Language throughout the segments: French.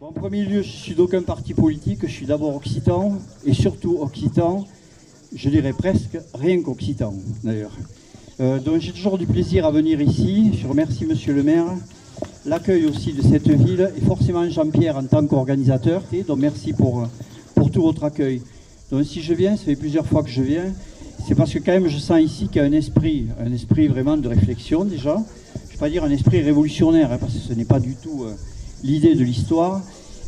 En premier lieu, je suis d'aucun parti politique, je suis d'abord occitan, et surtout occitan, je dirais presque rien qu'occitan d'ailleurs. Donc j'ai toujours du plaisir à venir ici, je remercie Monsieur le maire, l'accueil aussi de cette ville, et forcément Jean-Pierre en tant qu'organisateur, donc merci pour tout votre accueil. Donc si je viens, ça fait plusieurs fois que je viens, c'est parce que quand même je sens ici qu'il y a un esprit vraiment de réflexion déjà, je ne vais pas dire un esprit révolutionnaire, parce que ce n'est pas du tout l'idée de l'histoire,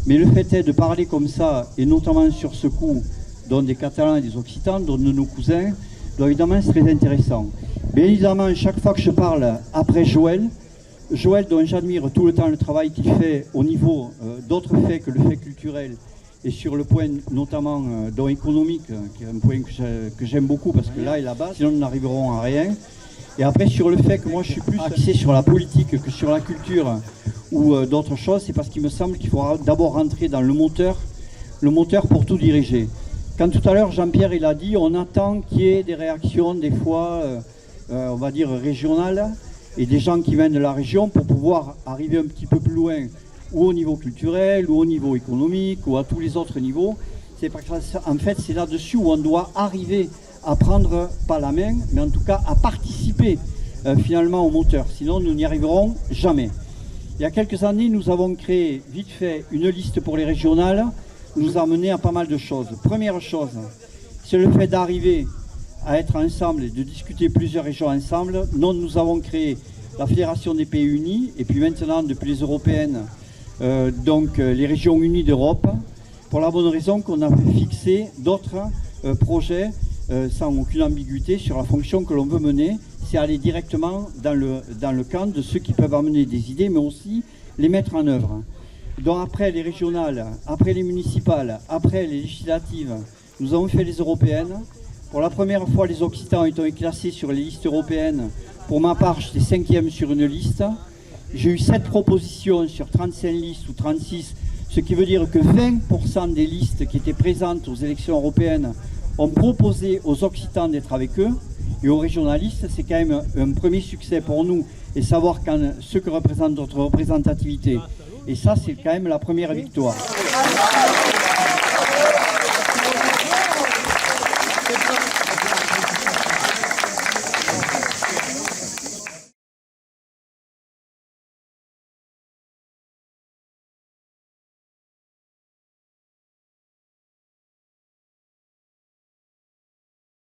mais le fait est de parler comme ça, et notamment sur ce coup, dont des Catalans et des Occitans, dont de nos cousins, donc évidemment c'est très intéressant. Bien évidemment, chaque fois que je parle après Joël dont j'admire tout le temps le travail qu'il fait au niveau d'autres faits que le fait culturel, et sur le point notamment économique, qui est un point que j'aime beaucoup, parce que là est la base, sinon nous n'arriverons à rien. Et après sur le fait que moi je suis plus axé sur la politique que sur la culture ou d'autres choses, c'est parce qu'il me semble qu'il faudra d'abord rentrer dans le moteur pour tout diriger. Quand tout à l'heure Jean-Pierre il a dit, on attend qu'il y ait des réactions des fois, on va dire régionales, et des gens qui viennent de la région pour pouvoir arriver un petit peu plus loin, ou au niveau culturel, ou au niveau économique, ou à tous les autres niveaux. C'est parce qu'en fait c'est là-dessus où on doit arriver à prendre, pas la main, mais en tout cas à participer finalement au moteur. Sinon nous n'y arriverons jamais. Il y a quelques années, nous avons créé vite fait une liste pour les régionales, nous a mené à pas mal de choses. Première chose, c'est le fait d'arriver à être ensemble et de discuter plusieurs régions ensemble. Nous avons créé la Fédération des pays unis, et puis maintenant, depuis les européennes, les régions unies d'Europe, pour la bonne raison qu'on a fixé d'autres projets sans aucune ambiguïté sur la fonction que l'on veut mener, c'est aller directement dans le camp de ceux qui peuvent amener des idées, mais aussi les mettre en œuvre. Donc après les régionales, après les municipales, après les législatives, nous avons fait les européennes. Pour la première fois, les Occitans ont été classés sur les listes européennes. Pour ma part, j'étais 5e sur une liste. J'ai eu 7 propositions sur 35 listes ou 36, ce qui veut dire que 20% des listes qui étaient présentes aux élections européennes ont proposé aux Occitans d'être avec eux. Et aux régionalistes, c'est quand même un premier succès pour nous, et savoir ce que représente notre représentativité. Et ça, c'est quand même la première victoire.